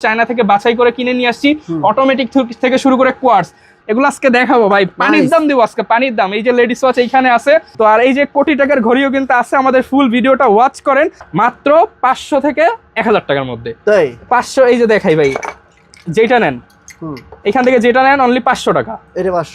China থেকে বাছাই করে কিনে নিয়ে আসছি, অটোমেটিক থেকে শুরু করে কোয়ার্টজ, এগুলো আজকে দেখাবো ভাই। পানির দাম দিব আজকে, পানির দাম। এই যে লেডিস ওয়াচ এইখানে আছে, তো আর এই যে কোটি টাকার ঘড়িও কিন্তু আছে। আমাদের ফুল ভিডিওটা ওয়াচ করেন মাত্র 500 থেকে 1000 টাকার মধ্যে। 500 এই যে দেখাই ভাই, যেটা নেন এখান থেকে যেটা নেন অনলি 500 টাকা।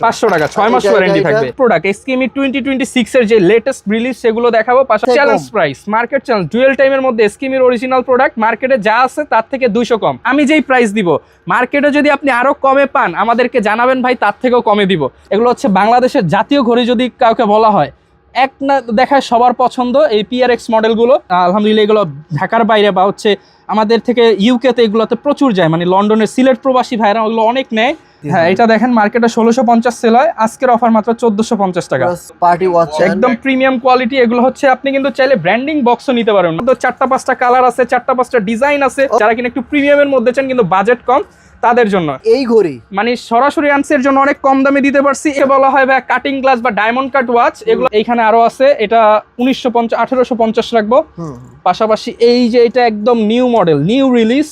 500 টাকা 6 মাস ওয়ারেন্টি থাকবে। প্রোডাক্ট এসকেমি 2026 এর যে লেটেস্ট রিলিজ সেগুলো দেখাবো। পাশাপাশি challenge price, market challenge, dual টাইমের মধ্যে এসকেমির অরিজিনাল প্রোডাক্ট মার্কেটে যা আছে তার থেকে 200 কম। আমি যেই প্রাইস দিব মার্কেটে যদি আপনি আরো কমে পান আমাদেরকে জানাবেন ভাই, তার থেকেও কমে দিব। এগুলো হচ্ছে বাংলাদেশের জাতীয় ঘড়ি যদি কাউকে বলা হয়, এক না দেখায় সবার পছন্দ এই PRX মডেলগুলো। আলহামদুলিল্লাহ এগুলো ঢাকার বাইরে বা হচ্ছে আমাদের থেকে ইউকেতে এগুলোতে প্রচুর যায়, মানে লন্ডনের সিলেট প্রবাসী ভাইরা ওগুলো অনেক নেয়। হ্যাঁ, এটা দেখেন মার্কেটে 1650 সেল হয়, আজকের অফার মাত্র 1450 টাকা। পার্টি ওয়াচ একদম প্রিমিয়াম কোয়ালিটি। এগুলো হচ্ছে আপনি কিন্তু চাইলে ব্র্যান্ডিং বক্সও নিতে পারবেন। তো 4টা-5টা কালার আছে, 4টা-5টা ডিজাইন আছে। যারা কিনা একটু প্রিমিয়ামের মধ্যে চান কিন্তু বাজেট কম, তাদের জন্য এই ঘড়ি মানে সরাসরি আনসার জন্য অনেক কম দামে দিতে পারছি। এ বলা হয় ভাই কাটিং গ্লাস বা ডায়মন্ড কাট ওয়াচ। এগুলো এইখানে আরো আছে, এটা 1850 রাখবো। পাশাপাশি এই যে এটা একদম নিউ মডেল, নিউ রিলিজ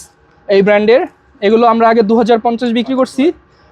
এই ব্র্যান্ডের, এগুলো আমরা আগে 2050 বিক্রি করছি।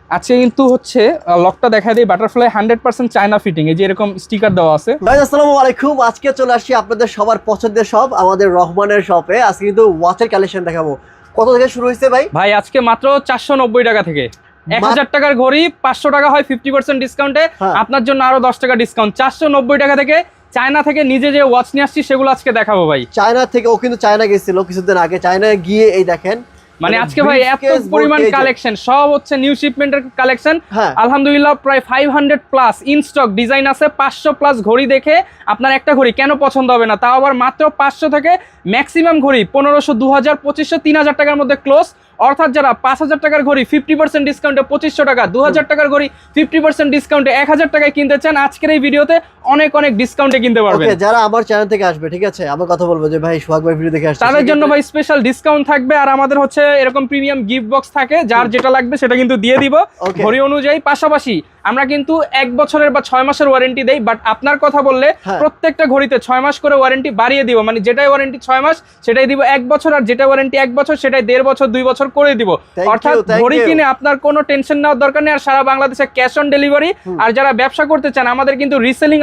আজকে কিন্তু হচ্ছে লকটা দেখা দেয় বাটারফ্লাই 100% চায়না ফিটিং, এই যে এরকম স্টিকার দেওয়া আছে। আসসালামু আলাইকুম, আজকে চলে আসছি আপনাদের সবার পছন্দের শপ, আমাদের রহমানের শপে। আজকে কিন্তু ওয়াচের কালেকশন দেখাবো। কত থেকে শুরু হয়েছে ভাই? ভাই আজকে মাত্র 490 টাকা থেকে। 1000 টাকার ঘড়ি 500 টাকা হয় 50% ডিসকাউন্টে। আপনার জন্য আরো 10 টাকা ডিসকাউন্ট। 490 টাকা থেকে চায়না থেকে নিজে যে ওয়াচ নিয়ে আসছি সেগুলো আজকে দেখাবো ভাই। চায়না থেকে, ও কিন্তু চায়না গেছিল কিছুদিন আগে, চায়না গিয়ে এই দেখেন মানে আজকে ভাই এত পরিমাণ কালেকশন, সব হচ্ছে নিউ শিপমেন্টের কালেকশন। আলহামদুলিল্লাহ প্রায় 500 প্লাস ইন স্টক ডিজাইন আছে। 500 প্লাস ঘড়ি দেখে আপনার একটা ঘড়ি কেন পছন্দ হবে না, তাও আবার মাত্র 500 থেকে ম্যাক্সিমাম ঘড়ি 1500, 2000, 2500, 3000 টাকার মধ্যে ক্লোজ। অর্থাৎ যারা 5000 টাকার ঘড়ি 50% ডিসকাউন্টে 2500 টাকা, 2000 টাকার ঘড়ি 50% ডিসকাউন্টে 1000 টাকায় কিনতে চান, আজকের এই ভিডিওতে অনেক অনেক ডিসকাউন্টে কিনতে পারবেন। যারা আমার চ্যানেল থেকে আসবে, ঠিক আছে, আমার কথা বলবো যে ভাই সোহাগ ভাই ভিডিও দেখে আসছে, তাদের জন্য ভাই স্পেশাল ডিসকাউন্ট থাকবে। আর আমাদের হচ্ছে এরকম প্রিমিয়াম গিফট বক্স থাকে, যার যেটা লাগবে সেটা কিন্তু দিয়ে দিব ঘড়ি অনুযায়ী। পাশাপাশি আমরা কিন্তু 1 বছরের বা 6 মাসের ওয়ারেন্টি দেই, বাট আপনার কথা বললে প্রত্যেকটা ঘড়িতে 6 মাস করে ওয়ারেন্টি বাড়িয়ে দিব। মানে যেটাই ওয়ারেন্টি 6 মাস সেটাই দিব 1 বছর, আর যেটা ওয়ারেন্টি 1 বছর সেটাই 1.5 বছর 2 বছর করে দিব। অর্থাৎ ঘড়ি কিনে আপনার কোনো টেনশন নেওয়ার দরকার নেই। আর সারা বাংলাদেশে ক্যাশ অন ডেলিভারি। আর যারা ব্যবসা করতে চান আমাদের কিন্তু রিসেলিং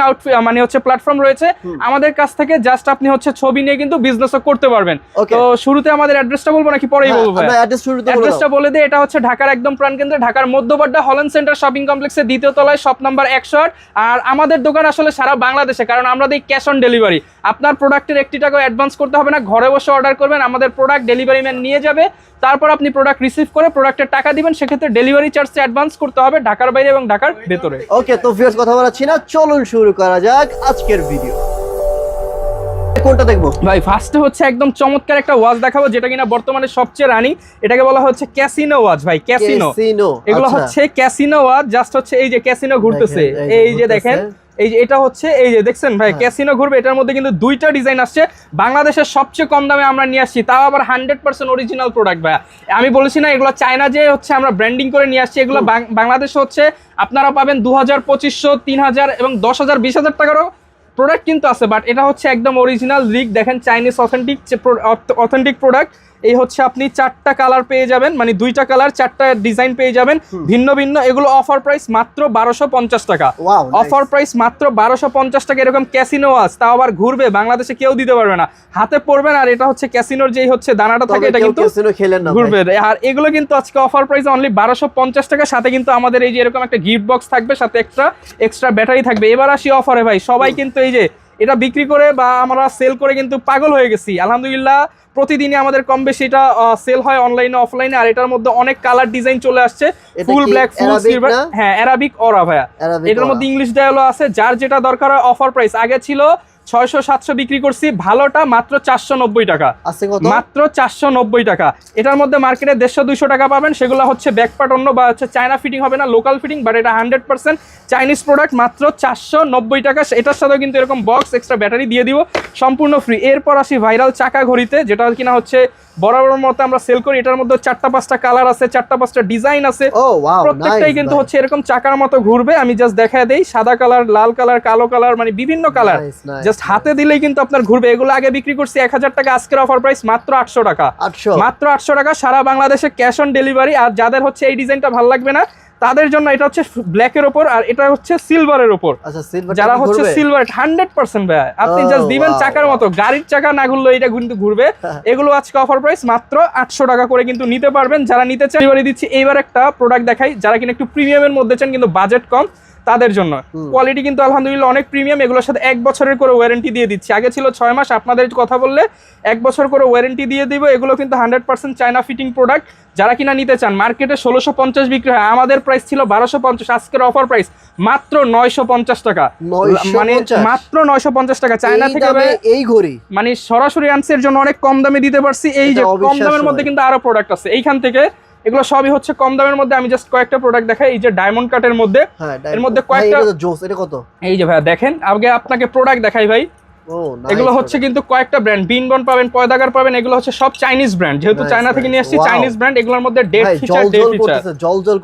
মানে হচ্ছে প্ল্যাটফর্ম রয়েছে, আমাদের কাছ থেকে জাস্ট আপনি হচ্ছে ছবি নিয়ে কিন্তু বিজনেসও করতে পারবেন। তো শুরুতে আমাদের অ্যাড্রেসটা বলবো নাকি পরেই বলবো? অ্যাড্রেসটা বলে দিই, এটা হচ্ছে ঢাকার একদম প্রাণকেন্দ্রে, ঢাকার মধ্যবাড্ডা হল্যান্ড সেন্টার শপিং কমপ্লেক্সের 2য় তলায়, শপ নাম্বার 108। আর আমাদের দোকান আসলে সারা বাংলাদেশে, কারণ আমরা দিই ক্যাশ অন ডেলিভারি। আপনার প্রোডাক্টের 1 টাকাও অ্যাডভান্স করতে হবে না, ঘরে বসে অর্ডার করবেন, আমাদের প্রোডাক্ট ডেলিভারি ম্যান নিয়ে যাবে, তারপর আপনি প্রোডাক্ট রিসিভ করে প্রোডাক্টের টাকা দিবেন। সেক্ষেত্রে ডেলিভারি চার্জটা অ্যাডভান্স করতে হবে ঢাকার বাইরে এবং ঢাকার ভেতরে। ওকে, তো ভিউয়ার্স কথা বলাচ্ছি না, চলুন শুরু করা যাক আজকের ভিডিও। কোনটা দেখবো ভাই? ফার্স্টে হচ্ছে একদম চমৎকার একটা ওয়াচ দেখাবো, যেটা কিনা বর্তমানে সবচেয়ে রানিং। এটাকে বলা হচ্ছে ক্যাসিনো ওয়াচ ভাই, ক্যাসিনো। এগুলো হচ্ছে ক্যাসিনো ওয়াচ, জাস্ট হচ্ছে এই যে ক্যাসিনো ঘুরতেছে, এই যে দেখেন, এই যে এটা হচ্ছে এই যে দেখছেন ভাই ক্যাসিনো ঘুরবে। এটার মধ্যে কিন্তু 2টা ডিজাইন আসছে, বাংলাদেশের সবচেয়ে কম দামে আমরা নিয়ে আসছি, তাও আবার 100% অরিজিনাল প্রোডাক্ট ভাই। আমি বলেছি না এগুলো চায়না যে হচ্ছে আমরা ব্র্যান্ডিং করে নিয়ে আসছি, এগুলো বাংলাদেশে হচ্ছে আপনারা পাবেন 2000, 2500, 3000 এবং 10000, 20000 টাকারও প্রোডাক্ট কিন্তু আছে। বাট এটা হচ্ছে একদম অরিজিনাল রিগ, দেখেন চাইনিজ অথেন্টিক প্রোডাক্ট। এই হচ্ছে আপনি 4টা কালার পেয়ে যাবেন, মানে 2টা কালার 4টা ডিজাইন পেয়ে যাবেন ভিন্ন ভিন্ন। এগুলো অফার প্রাইস মাত্র 1250 টাকা। অফার প্রাইস মাত্র 1250 টাকা। এরকম ক্যাসিনো ওয়াচ, তাও আবার ঘুরবে, বাংলাদেশে কেউ দিতে পারবে না, হাতে পড়বেন। আর এটা হচ্ছে ক্যাসিনোর যেই হচ্ছে দানাটা থাকে, এটা কিন্তু ঘুরবে। আর এগুলো কিন্তু আজকে অফার প্রাইস অনলি 1250 টাকা। সাথে কিন্তু আমাদের এই যে এরকম একটা গিফট বক্স থাকবে, সাথে এক্সট্রা ব্যাটারি থাকবে। এবার আসি অফারে ভাই, সবাই কিন্তু এই যে এটা বিক্রি করে বা আমরা সেল করে কিন্তু পাগল হয়ে গেছি। আলহামদুলিল্লাহ প্রতিদিনই আমাদের কম বেশি এটা সেল হয় অনলাইনে অফলাইনে। আর এটার মধ্যে অনেক কালার ডিজাইন চলে আসছে, ফুল ব্ল্যাক, ফুল সিলভার, হ্যাঁ অ্যারাবিক অরা ভাইয়া। এটার মধ্যে ইংলিশ ডায়ালও আছে, যার যেটা দরকার হয়। অফার প্রাইস আগে ছিল 600-700 বিক্রি করছি, ভালোটা মাত্র 490 টাকা, মাত্র 490 টাকা। এটার মধ্যে মার্কেটে 150-200 টাকা পাবেন, সেগুলো হচ্ছে ব্যাকপার্ট অন্য বা হচ্ছে চায়না ফিটিং হবে না, লোকাল ফিটিং। বাট এটা 100% চাইনিজ প্রোডাক্ট, মাত্র 490 টাকা। এটার সাথেও কিন্তু এরকম বক্স এক্সট্রা ব্যাটারি দিয়ে দিব, সম্পূর্ণ ফ্রি। এরপর আসি ভাইরাল চাকা ঘড়িতে, যেটা কিনা হচ্ছে বরাবর মতো আমরা সেল করি। এটার মধ্যে 4টা-5টা কালার আছে, 4টা-5টা ডিজাইন আছে, প্রত্যেকটাই কিন্তু হচ্ছে এরকম চাকার মতো ঘুরবে। আমি জাস্ট দেখায় দেই, সাদা কালার, লাল কালার, কালো কালার, মানে বিভিন্ন কালার। জাস্ট জাস্ট হাতে দিলেই কিন্তু আপনার ঘুরবে। এগুলো আগে বিক্রি করছি 1000 টাকা, আজকের অফার প্রাইস মাত্র 800 টাকা। 800 মাত্র 800 টাকা, সারা বাংলাদেশে ক্যাশ অন ডেলিভারি। আর যাদের হচ্ছে এই ডিজাইনটা ভালো লাগবে না তাদের জন্য এটা হচ্ছে ব্ল্যাকের উপর আর এটা হচ্ছে সিলভারের উপর। আচ্ছা, সিলভার যারা হচ্ছে সিলভার 100% ভাই, আপনি জাস্ট দিবেন চাকার মতো, গাড়ির চাকা না ঘুরলে এটা কিন্তু ঘুরবে। এগুলো আজকে অফার প্রাইস মাত্র 800 টাকা করে কিন্তু নিতে পারবেন। যারা নিতে চান ডেলিভারি দিচ্ছি। এইবার একটা প্রোডাক্ট দেখাই, যারা কিনা একটু প্রিমিয়ামের মধ্যে চান কিন্তু বাজেট কম তাদের জন্য। কোয়ালিটি কিন্তু আলহামদুলিল্লাহ অনেক প্রিমিয়াম। এগুলোর সাথে 1 বছরের করে ওয়ারেন্টি দিয়ে দিচ্ছি। আগে ছিল 6 মাস, আপনাদের কথা বললে 1 বছর করে ওয়ারেন্টি দিয়ে দিব। এগুলো কিন্তু 100% চায়না ফিটিং প্রোডাক্ট। যারা কিনা নিতে চান, মার্কেটে 1650 বিক্রি হয়, আমাদের প্রাইস ছিল 1250। আজকের অফার প্রাইস মাত্র 950 টাকা, মানে মাত্র 950 টাকা। চায়না থেকে এই ঘড়ি মানে সরাসরি আনসার জন্য অনেক কম দামে দিতে পারছি। এই যে কম দামের মধ্যে কিন্তু আরো প্রোডাক্ট আছে এইখান থেকে, এগুলো সবই হচ্ছে কম দামের মধ্যে। আমি জাস্ট কয়েকটা প্রোডাক্ট দেখাই। এই যে ডায়মন্ড কাটের মধ্যে, এর মধ্যে কয়েকটা জোস। এটা কত? এই যে ভাই দেখেন, আগে আপনাকে প্রোডাক্ট দেখাই ভাই। এগুলো হচ্ছে কিন্তু কয়েকটা ব্র্যান্ড, বিনবন পাবেন, পয়দাগার পাবেন, এগুলো হচ্ছে সব চাইনিজ ব্র্যান্ড। যেহেতু চায়না থেকে নিয়ে আসছি, চাইনিজ ব্র্যান্ড। এগুলোর মধ্যে ডেট ফিচার,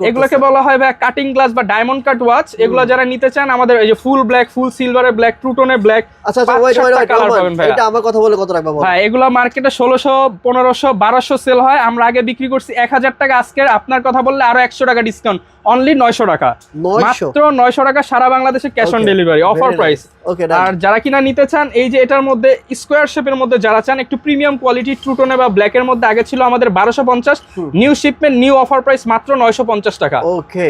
এগুলোকে বলা হয় ভাই কাটিং গ্লাস বা ডায়মন্ড কাট ওয়াচ। এগুলো যারা নিতে চান, আমাদের এই যে ফুল ব্ল্যাক, ফুল সিলভারের ব্ল্যাক, টু টোনের ব্ল্যাক। আচ্ছা কালার পাবেন ভাই। এটা আমার কথা বলে কত রাখবা বল? ভাই এগুলো মার্কেটে 1600, 1500, 1200 সেল হয়। আমরা আগে বিক্রি করছি 1000 টাকা। আজকে আপনার কথা বললে আরো 100 টাকা ডিসকাউন্ট, অনলি 900 টাকা। মাত্র 900 টাকা, সারা বাংলাদেশে cash on delivery, offer price. আর যারা কিনা নিতে চান, এই যে এটার মধ্যে স্কোয়ার শেপের মধ্যে যারা চান একটু প্রিমিয়াম কোয়ালিটি, টু টোনে বা ব্ল্যাকের মধ্যে, আগে ছিল আমাদের 1250, new shipment, new offer price মাত্র 950 টাকা,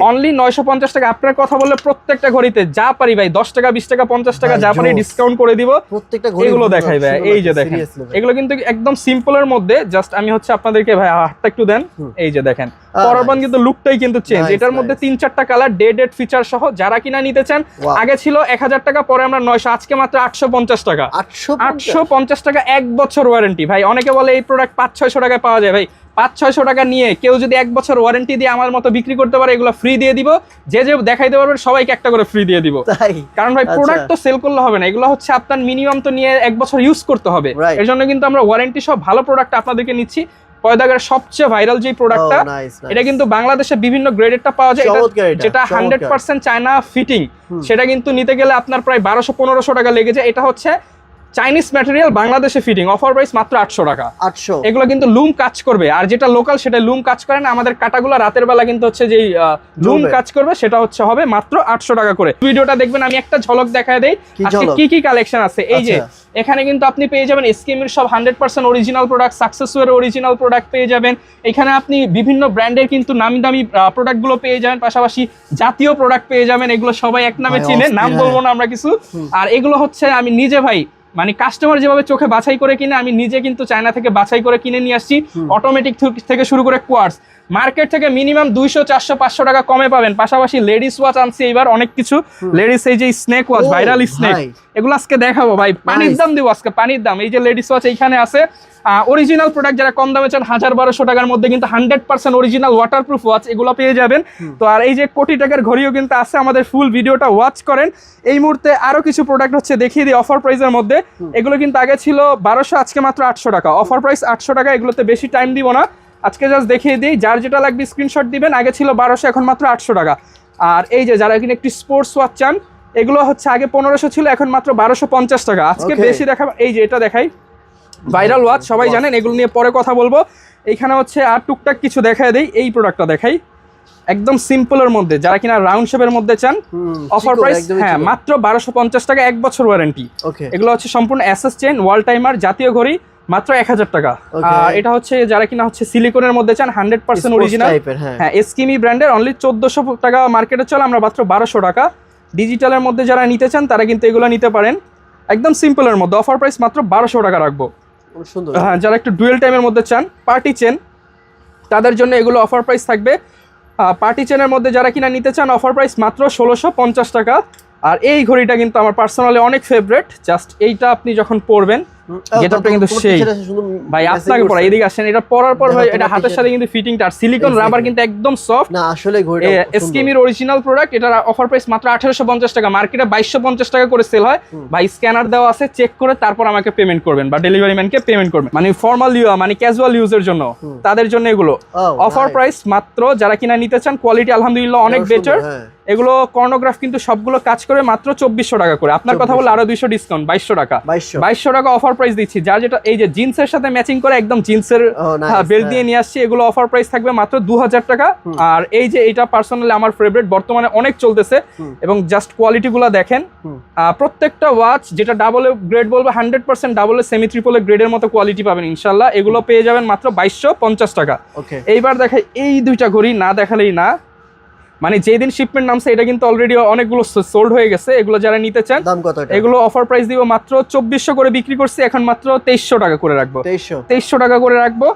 অনলি 950 টাকা। আপনার কথা বললে প্রত্যেকটা ঘড়িতে যা পারি ভাই 10 টাকা, 20 টাকা, 50 টাকা যা পারি ডিসকাউন্ট করে দিব। প্রত্যেকটা ঘড়ি এগুলো দেখাই ভাই। এই যে দেখেন, এগুলো কিন্তু একদম সিম্পলের মধ্যে। জাস্ট আমি হচ্ছে আপনাদেরকে ভাই হাতটা একটু দেন। এই যে দেখেন, পরবন কিন্তু লুকটাই কিন্তু চেঞ্জ। এটার মধ্যে 3-4টা কালার, ডেট ফিচার সহ। যারা কিনা নিতে চান, আগে ছিল 1000 টাকা, পরে আমরা 900, আজকে মাত্র 850 টাকা। 850 টাকা, 1 বছর ওয়ারেন্টি। ভাই অনেকে বলে এই প্রোডাক্ট 500-600 টাকায় পাওয়া যায়। ভাই 500-600 টাকা নিয়ে কেউ যদি 1 বছর ওয়ারেন্টি দিয়ে আমার মতো বিক্রি করতে পারে, এগুলো ফ্রি দিয়ে দিব। যে যে দেখাইতে পারবেন সবাইকে একটা করে ফ্রি দিয়ে দিব। কারণ ভাই প্রোডাক্ট তো সেল করলে হবে না, এগুলো হচ্ছে আপনার মিনিমাম তো নিয়ে 1 বছর ইউজ করতে হবে। এর জন্য কিন্তু আমরা ওয়ারেন্টি সব ভালো প্রোডাক্ট আপনাদেরকে নিচ্ছি। পয়দাগার সবচেয়ে ভাইরাল যে প্রোডাক্টটা, এটা কিন্তু বাংলাদেশে বিভিন্ন গ্রেডেরটা পাওয়া যায়, যেটা 100% চায়না ফিটিং। সেটা কিন্তু নিতে গেলে আপনার প্রায় 1200-1500 টাকা লেগে যায়। এটা হচ্ছে চাইনিজ ম্যাটেরিয়াল, বাংলাদেশে ফিটিং, অফার প্রাইস মাত্র 800 টাকা। 800। এগুলো কিন্তু লুম কাজ করবে, আর যেটা লোকাল সেটা লুম কাজ করে না। আমাদের কাটাগুলো রাতের বেলা কিন্তু হচ্ছে যে লুম কাজ করবে, সেটা হচ্ছে হবে মাত্র 800 টাকা করে। ভিডিওটা দেখবেন, আমি একটা ঝলক দেখায় দেই আজকে কি কি কালেকশন আছে। এই যে এখানে কিন্তু আপনি পেয়ে যাবেন এসকেমির সব 100% অরিজিনাল প্রোডাক্ট, সাকসেসওয়ের অরিজিনাল প্রোডাক্ট পেয়ে যাবেন। এখানে আপনি বিভিন্ন ব্র্যান্ডের কিন্তু নামি দামি প্রোডাক্টগুলো পেয়ে যাবেন, পাশাপাশি জাতীয় প্রোডাক্ট পেয়ে যাবেন। এগুলো সবাই এক নামে চিনে, নাম বলবো না আমরা কিছু। আর এগুলো হচ্ছে আমি নিজে ভাই, মানে কাস্টমার যেভাবে চোখে বাছাই করে কিনে, আমি নিজে কিন্তু চায়না থেকে বাছাই করে কিনে নিয়ে আসছি। অটোমেটিক থেকে শুরু করে কোয়ার্টজ, মার্কেট থেকে মিনিমাম 200, 400, 500 টাকা কমে পাবেন। পাশাপাশি লেডিস ওয়াচ আনছি এবার অনেক কিছু। লেডিস এই যে স্নেক ওয়াচ, ভাইরাল স্নেক, এগুলো আজকে দেখাবো ভাই। পানির দাম দিব আজকে, পানির দাম। এই যে লেডিস ওয়াচ এইখানে আছে, অরিজিনাল প্রোডাক্ট। যারা কম দামে চান 1000-1200 টাকার মধ্যে কিন্তু 100% অরিজিনাল ওয়াটারপ্রুফ ওয়াচ, এগুলো পেয়ে যাবেন। তো আর এই যে কোটি টাকার ঘড়িও কিন্তু আছে। আমাদের ফুল ভিডিওটা ওয়াচ করেন। এই মুহূর্তে আরো কিছু প্রোডাক্ট হচ্ছে দেখিয়ে দিই অফার প্রাইসের মধ্যে। এগুলো কিন্তু আগে ছিল 1200, আজকে মাত্র 800 টাকা, অফার প্রাইস 800 টাকা। এগুলোতে বেশি টাইম দিব না, আজকে জাস্ট দেখিয়ে দিই। যার যেটা লাগবে স্ক্রিনশট দিবেন। আগে ছিল 1200, এখন মাত্র 800 টাকা। আর এই যে যারা কিনা একটি স্পোর্টস ওয়াচ চান, এগুলো হচ্ছে আগে 1500 ছিল, এখন মাত্র 1250 টাকা। আজকে বেশি দেখাবো। এই যে এটা দেখাই, ভাইরাল ওয়াচ, সবাই জানেন। এগুলো নিয়ে পরে কথা বলবো। এইখানে হচ্ছে আর টুকটাক কিছু দেখায় দেই। এই প্রোডাক্টটা দেখাই, একদম সিম্পলের মধ্যে। যারা কিনা রাউন্ড শেপের মধ্যে চান, অফার প্রাইস হ্যাঁ মাত্র 1250 টাকা, 1 বছর ওয়ারেন্টি। এগুলো হচ্ছে সম্পূর্ণ এসএস চেইন, ওয়াল টাইমার, জাতীয় ঘড়ি, মাত্র 1000 টাকা। আর এটা হচ্ছে যারা কিনা হচ্ছে সিলিকনের মধ্যে চান, 100% অরিজিনাল, হ্যাঁ এসকিমি ব্র্যান্ডের, অনলি 1400 টাকা মার্কেটে চলে, আমরা মাত্র 1200 টাকা। ডিজিটালের মধ্যে যারা নিতে চান তারা কিন্তু এগুলো নিতে পারেন, একদম সিম্পলের মধ্যে। অফার প্রাইস মাত্র 1200 টাকা রাখবো। হ্যাঁ, যারা একটু ডুয়েল টাইমের মধ্যে চান, পার্টি চেন, তাদের জন্য এগুলো অফার প্রাইস থাকবে। পার্টি চেনের মধ্যে যারা কিনা নিতে চান, অফার প্রাইস মাত্র 1650 টাকা। আর এই ঘড়িটা কিন্তু আমার পার্সোনালি অনেক ফেভারিট। জাস্ট এইটা আপনি যখন পরবেন, গেটআপটা কিন্তু সেই ভাই আপনাকে পরা এদিকে আসেন, এটা পরার পর ভাই এটা হাতের সাথে কিন্তু ফিটিংটা আর সিলিকন রাবার কিন্তু একদম সফট না আসলে ঘড়িটা এসকেমির অরিজিনাল প্রোডাক্ট। এটার অফার প্রাইস মাত্র 1850 টাকা, মার্কেটে 2250 টাকা করে সেল হয় ভাই। স্ক্যানার দেওয়া আছে, চেক করে তারপর আমাকে পেমেন্ট করবেন বা ডেলিভারি ম্যানকে পেমেন্ট করবেন। মানে ফর্মাল মানে ক্যাজুয়াল ইউজের জন্য, তাদের জন্য এগুলো অফার প্রাইস মাত্র। যারা কিনা নিতে চান, কোয়ালিটি আলহামদুলিল্লাহ অনেক বেটার। এগুলো কর্নোগ্রাফ কিন্তু সবগুলো কাজ করে মাত্র 2400 টাকা করে। আপনার কথা বলে আরো 200 ডিসকাউন্ট, 2200 টাকা। 2200 টাকা অফার প্রাইস দিচ্ছি। যার যেটা এই যে জিন্সের সাথে ম্যাচিং করে একদম জিন্সের বেল্ট দিয়ে নিয়ে আসছি, এগুলো অফার প্রাইস থাকবে মাত্র 2000 টাকা। আর এই যে এটা পার্সোনালি আমার ফেভারিট, বর্তমানে অনেক চলতেছে এবং জাস্ট কোয়ালিটি গুলো দেখেন। প্রত্যেকটা ওয়াচ যেটা ডাবল গ্রেড বলবো 100% ডাবল সেমি ট্রিপল গ্রেডের মতো কোয়ালিটি পাবেন ইনশাল্লাহ। এগুলো পেয়ে যাবেন মাত্র 2250 টাকা। এইবার দেখাই এই দুইটা ঘড়ি, না দেখালেই না। মানে যেদিন শিপমেন্ট নামছে এটা কিন্তু অলরেডি অনেকগুলো সোল্ড হয়ে গেছে। এগুলো যারা নিতে চান, দাম কত? এগুলো অফার প্রাইস দিব মাত্র 2400 করে বিক্রি করছি, এখন মাত্র 2300 টাকা করে রাখবো। 2300 টাকা করে রাখবো।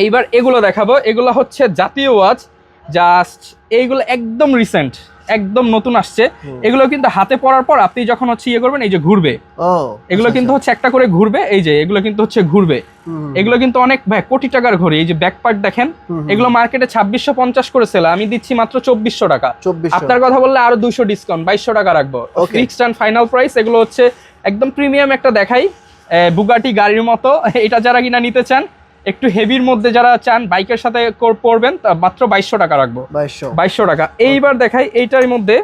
এইবার এগুলো দেখাবো, এগুলো হচ্ছে জাতীয় ওয়াচ, জাস্ট এইগুলো একদম রিসেন্ট, একদম নতুন আসছে। এগুলো কিন্তু হাতে পরার পর আপনি যখন হচ্ছে ইয়ে করবেন, এই যে ঘুরবে, এগুলো কিন্তু হচ্ছে একটা করে ঘুরবে। এই যে এগুলো কিন্তু হচ্ছে ঘুরবে, এগুলো কিন্তু অনেক ভাই কোটি টাকার ঘড়ি। এই যে ব্যাক পার্ট দেখেন, এগুলো মার্কেটে 2650 করে সেল, আমি দিচ্ছি মাত্র 2400 টাকা। আপনার কথা বললে আরো 200 ডিসকাউন্ট, 2200 টাকা রাখবো। Fixed and final price. এগুলো হচ্ছে একদম প্রিমিয়াম একটা দেখাই, বুগাটি গাড়ির মতো। এটা যারা কিনা নিতে চান, একটু হেভির মধ্যে যারা চান, বাইকের সাথে পড়বেন, মাত্র 2200 টাকা রাখবো। 2200 টাকা। এইবার দেখাই এইটার মধ্যে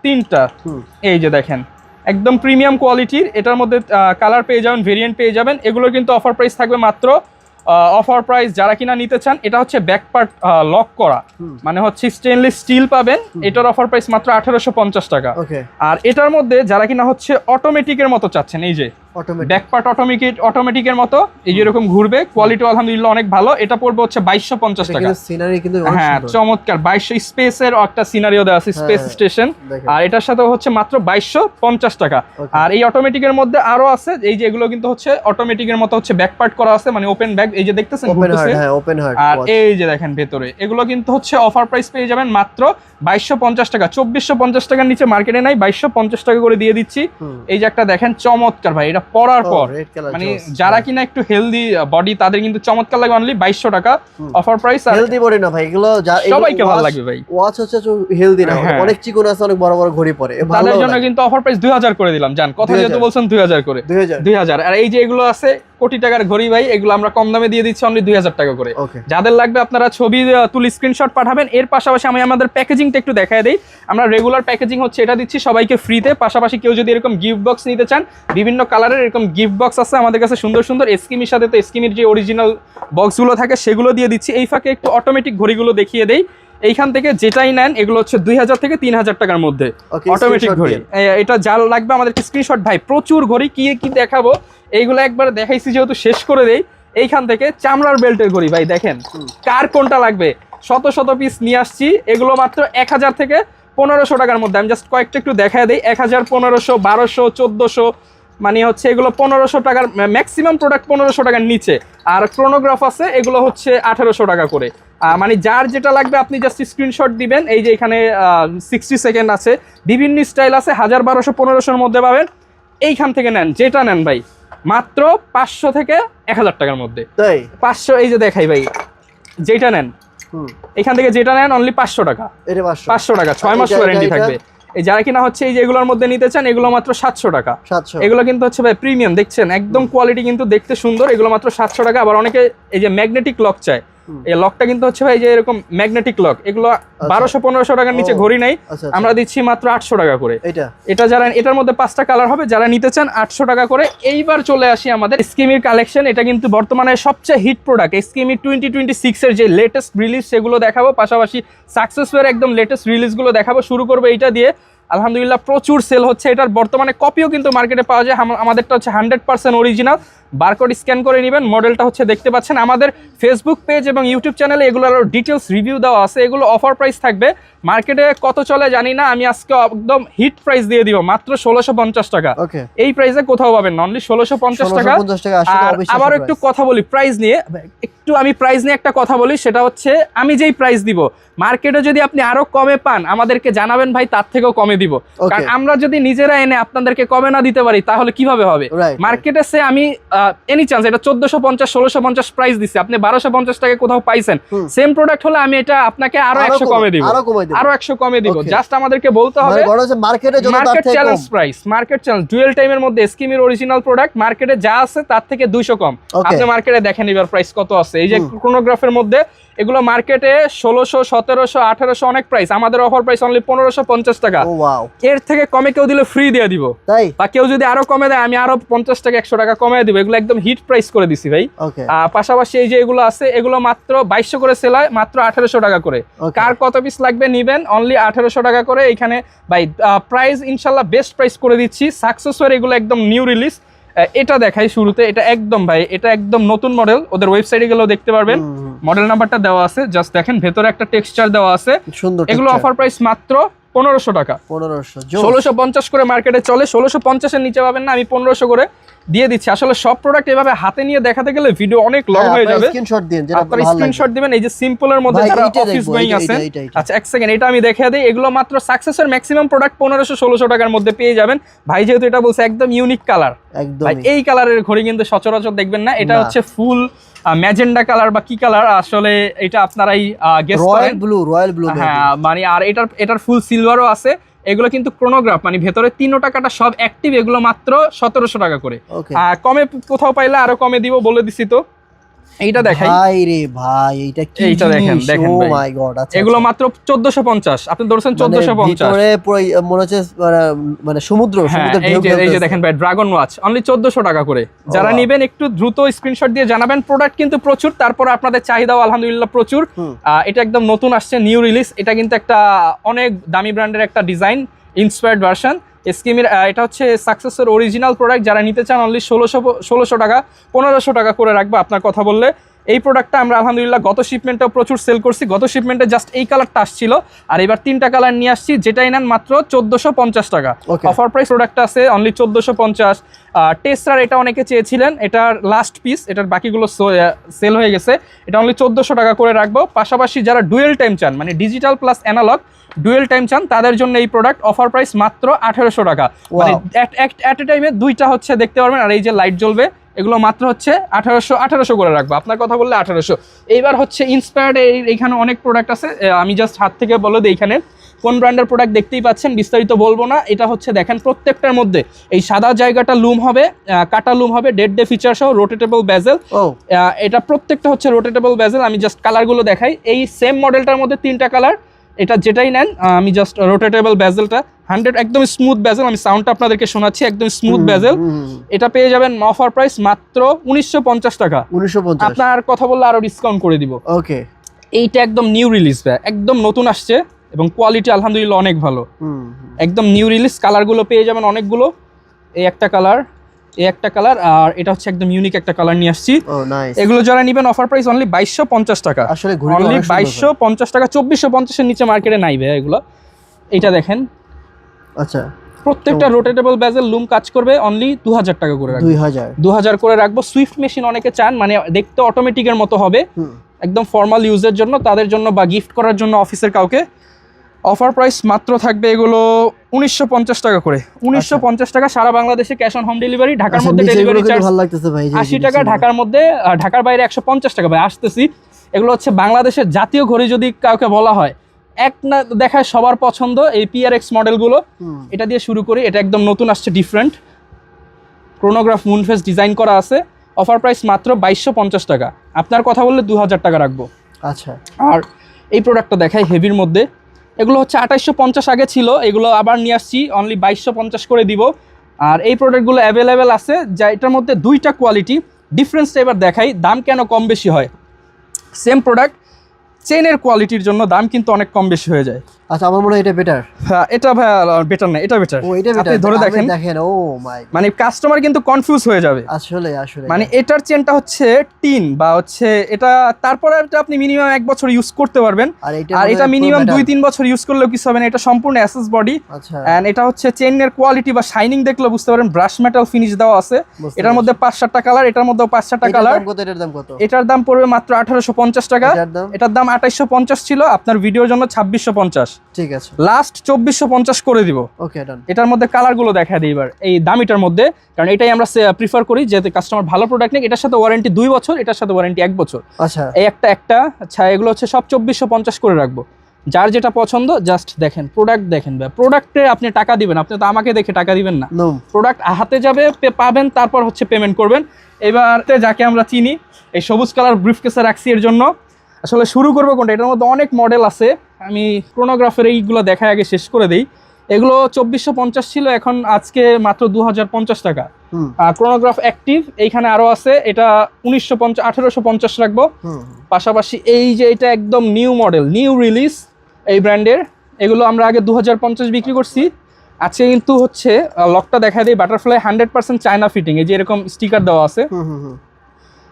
তিনটা, এই যে দেখেন একদম প্রিমিয়াম কোয়ালিটির। এটার মধ্যে কালার পেয়ে যাবেন, ভেরিয়েন্ট পেয়ে যাবেন। এগুলোর কিন্তু অফার প্রাইস থাকবে মাত্র অফার প্রাইস। যারা কিনা নিতে চান, এটা হচ্ছে ব্যাক পার্ট লক করা, মানে হচ্ছে স্টেনলেস স্টিল পাবেন। এটার অফার প্রাইস মাত্র 1850 টাকা। আর এটার মধ্যে যারা কিনা হচ্ছে অটোমেটিকের মতো চাচ্ছেন, এই যে ব্যাক পার্ট অটোমেটিকের মতো, এই যে এরকম ঘুরবে, কোয়ালিটি আলহামদুলিল্লাহ অনেক ভালো। এটা পড়বে হচ্ছে 2250 টাকা। হ্যাঁ চমৎকার, 2200 স্পেসের একটা সিনারিও দেওয়া আছে, স্পেস স্টেশন। আর এটার সাথে হচ্ছে মাত্র 2250 টাকা। আর এই অটোমেটিকের মধ্যে আরো আছে, এই যে এগুলো কিন্তু হচ্ছে অটোমেটিকের মতো হচ্ছে ব্যাক পার্ট করা আছে, মানে ওপেন ব্যাক, এই যে দেখতেছেন ঘুরতেছে। আর এই যে দেখেন ভেতরে, এগুলো কিন্তু হচ্ছে অফার প্রাইস পেয়ে যাবেন মাত্র 2250 টাকা। 2450 টাকার নিচে মার্কেটে নাই, 2250 টাকা করে দিয়ে দিচ্ছি। এই যে একটা দেখেন চমৎকার ভাই, এটা পরার পর মানে যারা কিনা একটু হেলদি বডি, তাদের কিন্তু চমৎকার লাগবে। অনলি 2200 টাকা অফার প্রাইস। হেলদি বডি না ভাই, এগুলো সবাইকে ভালো লাগবে ভাই। ওয়াচ হচ্ছে হেলদি না, অনেক চিকন আছে, অনেক বড় বড় ঘড়ি পরে, তাদের জন্য কিন্তু অফার প্রাইস 2000 করে দিলাম। জান কথা যেহেতু বলছেন 2000 করে, 2000। আর এই যে এগুলো আছে কোটি টাকার ঘড়ি ভাই, এগুলো আমরা কম দামে দিয়ে দিচ্ছি অনলি 2000 টাকা করে। যাদের লাগবে আপনারা ছবি তুলে স্ক্রিনশট পাঠাবেন। এর পাশাপাশি আমি আমাদের প্যাকেজিংটা একটু দেখায় দেই। আমরা রেগুলার প্যাকেজিং হচ্ছে এটা দিচ্ছি সবাইকে ফ্রিতে। পাশাপাশি কেউ যদি এরকম গিফট বক্স নিতে চান, বিভিন্ন কালারের এরকম গিফট বক্স আছে আমাদের কাছে সুন্দর সুন্দর। এসকিমির সাথে তো এসকিমির যে অরিজিনাল বক্সগুলো থাকে সেগুলো দিয়ে দিচ্ছি। এই ফাঁকে একটু অটোমেটিক ঘড়িগুলো দেখিয়ে দেই। এইখান থেকে যেটাই নেন, এগুলো হচ্ছে 2000 থেকে 3000 টাকার মধ্যে অটোমেটিক ঘড়ি। এটা যা লাগবে আমাদেরকে স্ক্রিনশট ভাই। প্রচুর ঘড়ি, কি কি দেখাবো, এইগুলো একবার দেখাইছি যেহেতু শেষ করে দেই। এইখান থেকে চামড়ার বেল্টের ঘড়ি ভাই দেখেন, কার কোনটা লাগবে, শত শত পিস নিয়ে আসছি। এগুলো মাত্র 1000 থেকে 1500 টাকার মধ্যে। আমি জাস্ট কয়েকটা একটু দেখায় দিই। 1000, 1500, 1200, 1400, মানে হচ্ছে এগুলো 1500 টাকার, ম্যাক্সিমাম প্রোডাক্ট 1500 টাকার নিচে। আর ক্রোনোগ্রাফ আছে, এগুলো হচ্ছে 1800 টাকা করে। মানে যার যেটা লাগবে আপনি জাস্ট স্ক্রিনশট দিবেন। এই যে এখানে 60 সেকেন্ড আছে, বিভিন্ন স্টাইল আছে, 1000, 1200, 1500-র মধ্যে পাবেন। এইখান থেকে নেন, যেটা নেন ভাই মাত্র 500 থেকে 1000 টাকার মধ্যে। 500, এই যে দেখাই ভাই, যেটা নেন এখান থেকে যেটা নেন অনলি 500 টাকা। 500 টাকা, 6 মাস ওয়ারেন্টি থাকবে। এই যারা কিনা হচ্ছে এই যে এগুলোর মধ্যে নিতে চান, এগুলো মাত্র 700 টাকা। এগুলো কিন্তু হচ্ছে ভাই প্রিমিয়াম, দেখছেন একদম কোয়ালিটি কিন্তু দেখতে সুন্দর। এগুলো মাত্র 700 টাকা। আবার অনেকে এই যে ম্যাগনেটিক লক চায়, এই লকটা কিন্তু হচ্ছে ভাই যে এরকম ম্যাগনেটিক লক, এগুলো 1200-1500 টাকার নিচে ঘড়ি নাই, আমরা দিচ্ছি মাত্র 800 টাকা করে। এটা যারা, এটার মধ্যে 5টা কালার হবে, যারা নিতে চান 800 টাকা করে। এইবার চলে আসি আমাদের এসকিমির কালেকশন। এটা কিন্তু বর্তমানে সবচেয়ে হিট প্রোডাক্ট। এসকিমি 2026 এর যে লেটেস্ট রিলিজ সেগুলো দেখাবো, পাশাপাশি সাকসেসফুল একদম লেটেস্ট রিলিজগুলো দেখাবো। শুরু করবো এইটা দিয়ে। আলহামদুলিল্লাহ প্রচুর সেল হচ্ছে। এটার বর্তমানে কপিও কিন্তু মার্কেটে পাওয়া যায়। আমাদেরটা হচ্ছে 100% অরিজিনাল। বারকোড স্ক্যান করে নেবেন। মডেলটা হচ্ছে দেখতে পাচ্ছেন। আমাদের ফেসবুক পেজ এবং ইউটিউব চ্যানেলে এগুলোর ডিটেলস রিভিউ দেওয়া আছে। এগুলো অফার প্রাইস থাকবে মার্কেটে কত চলে জানি না, আমি আজকে একদম হিট প্রাইস দিয়ে দিব মাত্র 1650 টাকা। ওকে, এই প্রাইসে কোথাও পাবেন না, অনলি 1650 টাকা। 1650 টাকা আসলে আর অবিশ্বাস্য আবার price। একটু কথা বলি প্রাইস নিয়ে, আমি প্রাইস নিয়ে একটা কথা বলি, সেটা হচ্ছে আমি যেই প্রাইস দিব মার্কেটে যদি আপনি আরো কমে পান আমাদেরকে জানাবেন ভাই, তার থেকেও কমে দিব। কারণ আমরা যদি নিজেরা এনে আপনাদেরকে কমে না দিতে পারি তাহলে কিভাবে হবে? মার্কেটে সে আমি এনি চান্স এটা 1450 1650 প্রাইস দিচ্ছি, আপনি 1250 টাকা কোথাও পাইছেন, সেম প্রোডাক্ট হলে আমি এটা আপনাকে আরো 100 কমে দিব, আরো 100 কমে দিব। জাস্ট আমাদেরকে বলতে হবে market challenge price, market challenge dual টাইমের মধ্যে স্কিমের অরিজিনাল প্রোডাক্ট মার্কেটে যা আছে তার থেকে 200 কম। আপনি মার্কেটে দেখেন এবার প্রাইস কত আছে। এই যে ক্রোনোগ্রাফের মধ্যে এগুলো মার্কেটে 1600 1700 1800 অনেক প্রাইস, আমাদের অফার প্রাইস অনলি 1550 টাকা। এর থেকে কমে কেউ দিলে ফ্রি দিয়ে দিব, বা কেউ যদি আরো কমে দেয় আমি আরো 50 টাকা 100 টাকা কমে দিব। এগুলো একদম হিট প্রাইস করে দিছি ভাই। পাশাপাশি এই যে এগুলো আছে এগুলো মাত্র 2200 করে সেল হয়, মাত্র 1800 টাকা করে। কার কত পিস লাগবে নিবেন, অনলি 1800 টাকা করে। এখানে ভাই প্রাইস ইনশাল্লাহ বেস্ট প্রাইস করে দিচ্ছি। সাকসেসর এগুলো একদম নিউ রিলিজ। এটা দেখাই শুরুতে, এটা একদম ভাই এটা একদম নতুন মডেল, ওদের ওয়েবসাইটে গেলেও দেখতে পারবেন, মডেল নাম্বারটা দেওয়া আছে, জাস্ট দেখেন ভেতরে একটা টেক্সচার দেওয়া আছে সুন্দর। এগুলো অফার প্রাইস মাত্র 1500 টাকা। 1650 করে মার্কেটে চলে, 1650 এর নিচে পাবেন না, আমি 1500 করে দিয়ে দিচ্ছি। আসলে সব প্রোডাক্ট এভাবে হাতে নিয়ে দেখাতে গেলে ভিডিও অনেক লং হয়ে যাবে। আপনারা স্ক্রিনশট দিবেন। এই যে সিম্পলের মধ্যে যারা অফিস গোয়িং আছেন, আচ্ছা এক সেকেন্ড এটা আমি দেখিয়ে দিই। এগুলো মাত্র সাকসেসের ম্যাক্সিমাম প্রোডাক্ট 1500-1600 টাকার মধ্যে পেয়ে যাবেন। ভাই যেহেতু এটা বলছে একদম ইউনিক কালার, ভাই এই কালারের ঘড়ি কিন্তু সচরাচর দেখবেন না। এটা হচ্ছে ফুল ম্যাজেন্ডা কালার বা কি কালার আসলে এটা আপনারাই গেস করেন। রয়্যাল ব্লু, হ্যাঁ মানে আর এটার ফুল সিলভারও আছে। এগুলো কিন্তু ক্রোনোগ্রাফ, মানে ভেতরে 3টা কাটা সব অ্যাক্টিভ। এগুলো মাত্র 1700 টাকা করে। কমে কোথাও পাইলে আরো কমে দিব, বলে দিছি তো। এইটা দেখাই ভাই রে ভাই, এইটা কি এইটা দেখেন দেখেন ও মাই গড। আচ্ছা এগুলো মাত্র 1450, আপনি ধরছেন 1450। ভিতরে পুরো মনে হচ্ছে মানে সমুদ্র ঢেউ। এই যে দেখেন ভাই ড্রাগন ওয়াচ অনলি 1400 টাকা করে। যারা নেবেন একটু দ্রুত স্ক্রিনশট দিয়ে জানাবেন। প্রোডাক্ট কিন্তু প্রচুর, তারপর আপনাদের চাহিদাও আলহামদুলিল্লাহ প্রচুর। এটা একদম নতুন আসছে, নিউ রিলিজ। এটা কিন্তু একটা অনেক দামি ব্র্যান্ডের একটা ডিজাইন ইন্সপায়ার্ড ভার্সন স্কিমের। এটা হচ্ছে সাকসেসের অরিজিনাল প্রোডাক্ট। যারা নিতে চান অনলি 1600 টাকা 1500 টাকা করে রাখবো আপনার কথা বললে। এই প্রোডাক্টটা আমরা আলহামদুলিল্লাহ গত শিপমেন্টেও প্রচুর সেল করছি। গত শিপমেন্টে জাস্ট এই কালারটা আসছিল, আর এবার 3টা কালার নিয়ে আসছি। যেটাই নেন মাত্র 1450 টাকা। অফার প্রাইস প্রোডাক্টটা আছে অনলি 1450। টেসরার এটা অনেকে চেয়েছিলেন, এটার লাস্ট পিস, এটার বাকিগুলো সেল হয়ে গেছে। এটা অনলি 1400 টাকা করে রাখবো। পাশাপাশি যারা ডুয়েল টাইম চান, মানে digital plus analog dual time চান, তাদের জন্য এই প্রোডাক্ট অফার প্রাইস মাত্র 1800 টাকা। মানে অ্যাট এ টাইমে 2টা হচ্ছে দেখতে পারবেন। আর এই যে লাইট জ্বলবে, এগুলো মাত্র হচ্ছে 1800 করে রাখবো আপনার কথা বললে 1800। এইবার হচ্ছে ইন্সপায়ার্ড এইখানে অনেক প্রোডাক্ট আছে, আমি জাস্ট হাত থেকে বলে দিই এখানে কোন ব্র্যান্ডের প্রোডাক্ট দেখতেই পাচ্ছেন, বিস্তারিত বলবো না। এটা হচ্ছে দেখেন প্রত্যেকটার মধ্যে এই সাদা জায়গাটা লুম হবে, কাটা লুম হবে, ডেড ডে ফিচার সহ, রোটেটেবল বেজেল। এটা প্রত্যেকটা হচ্ছে রোটেটেবল বেজেল। আমি জাস্ট কালারগুলো দেখাই। এই সেম মডেলটার মধ্যে 3টা কালার, এটা যেটাই নেন আমি জাস্ট রোটেটেবল বেজেলটা 100 একদম স্মুথ বেজেল, আমি সাউন্ডটা আপনাদেরকে শোনাচ্ছি, একদম স্মুথ বেজেল। এটা পেয়ে যাবেন অফার প্রাইস মাত্র 1950 টাকা। 1950 আপনার কথা বললে আরো ডিসকাউন্ট করে দিব। ওকে, এইটা একদম নিউ রিলিজ, একদম নতুন আসছে এবং কোয়ালিটি আলহামদুলিল্লাহ অনেক ভালো। একদম নিউ রিলিজ। কালারগুলো পেয়ে যাবেন অনেকগুলো। এই একটা কালার, এই একটা কালার, আর এটা হচ্ছে একদম ইউনিক একটা কালার নিয়ে আসছি। এগুলো যারা নেবেন অফার প্রাইস অনলি 2250 টাকা। আসলে অনলি 2250 টাকা, 2450 এর নিচে মার্কেটে নাই ভাই এগুলো। এটা দেখেন, আচ্ছা প্রত্যেকটা রোটেটেবল বেজেল লুম কাজ করবে, অনলি 2000 টাকা করে রাখবো। 2000 করে রাখবো। সুইফট মেশিন অনেকে চান, মানে দেখতে অটোমেটিকের মতো হবে, একদম ফর্মাল ইউজের জন্য, তাদের জন্য বা গিফট করার জন্য অফিসের কাউকে। অফার প্রাইস মাত্র থাকবে এগুলো 1950 টাকা করে। 1950 টাকা সারা বাংলাদেশে ক্যাশ অন হোম ডেলিভারি। ঢাকার মধ্যে ডেলিভারি চার্জ 80 টাকা, ঢাকার মধ্যে, ঢাকার বাইরে 150 টাকা। ভাই আসতেছি, এগুলো হচ্ছে বাংলাদেশের জাতীয় ঘড়ি যদি কাউকে বলা হয়, এক না দেখায় সবার পছন্দ এই PRX মডেলগুলো। এটা দিয়ে শুরু করি। এটা একদম নতুন আসছে, ডিফারেন্ট ক্রোনোগ্রাফ মুনফেস ডিজাইন করা আছে। অফার প্রাইস মাত্র 2250 টাকা। আপনার কথা বললে 2000 টাকা রাখবো। আচ্ছা, আর এই প্রোডাক্টটা দেখাই হেভির মধ্যে। এগুলো হচ্ছে 2850 আগে ছিল, এগুলো আবার নিয়ে আসছি, অনলি 2250 করে দিব। আর এই প্রোডাক্টগুলো অ্যাভেলেবেল আছে, যা এটার মধ্যে 2টা কোয়ালিটি। ডিফারেন্সটা এবার দেখাই, দাম কেন কম বেশি হয়। সেম প্রোডাক্ট, চেনের কোয়ালিটির জন্য দাম কিন্তু অনেক কম বেশি হয়ে যায়। আচ্ছা আমার মনে হয় এটা বেটার। হ্যাঁ এটা ভাই বেটার না, এটা বেটার। ও এটা বেটার, আপনি ধরে দেখেন ও মাই, মানে কাস্টমার কিন্তু কনফিউজ হয়ে যাবে আসলে আসলে মানে এটার চেনটা হচ্ছে টিন বা হচ্ছে এটা, তারপরে এটা আপনি মিনিমাম 1 বছর ইউজ করতে পারবেন, আর এটা মিনিমাম 2-3 বছর ইউজ করলেও কিছু হবে না। এটা সম্পূর্ণ এসএস বডি, আচ্ছা এন্ড এটা হচ্ছে চেইনের কোয়ালিটি বা শাইনিং দেখলে বুঝতে পারেন ব্রাশ মেটাল ফিনিশ দেওয়া আছে। এটার মধ্যে 5-7টা কালার, এটার মধ্যেও 5-7টা কালার। এটার দাম কত? এটার দাম পড়বে মাত্র 1850 টাকা। এটার দাম 2850 ছিল, আপনার ভিডিওর জন্য 2650। ঠিক আছে, লাস্ট 2450 করে দিব। ওকে ডান। এটার মধ্যে কালারগুলো দেখা দিই এবার এই দামিটার মধ্যে, কারণ এটাই আমরা প্রিফার করি যাতে কাস্টমার ভালো প্রোডাক্ট নিক। এটার সাথে ওয়ারেন্টি 2 বছর, এটার সাথে ওয়ারেন্টি 1 বছর। আচ্ছা এই একটা আচ্ছা এগুলো হচ্ছে সব 2450 করে রাখবো। যার যেটা পছন্দ জাস্ট দেখেন, প্রোডাক্ট দেখেন ভাই, প্রোডাক্টে আপনি টাকা দিবেন, আপনি তো আমাকে দেখে টাকা দিবেন না। প্রোডাক্ট হাতে যাবে, পাবেন, তারপর হচ্ছে পেমেন্ট করবেন। এবার যাকে আমরা চিনি এই সবুজ কালার ব্রিফকেসে রাখছি এর জন্য। আসলে শুরু করবো কোনটা, এটার মধ্যে অনেক মডেল আছে, আমি ক্রোনোগ্রাফের এইগুলো দেখায় আগে শেষ করে দিই। এগুলো 2450 ছিল, এখন আজকে মাত্র 2050 টাকা। ক্রোনোগ্রাফ অ্যাক্টিভ এইখানে আরো আছে, এটা 1850 রাখবো। পাশাপাশি এই যে এটা একদম নিউ মডেল, নিউ রিলিজ এই ব্র্যান্ডের, এগুলো আমরা আগে 2050 বিক্রি করছি। আজকে কিন্তু হচ্ছে লকটা দেখা দিই, বাটারফ্লাই 100% চায়না ফিটিং, এই যে এরকম স্টিকার দেওয়া আছে।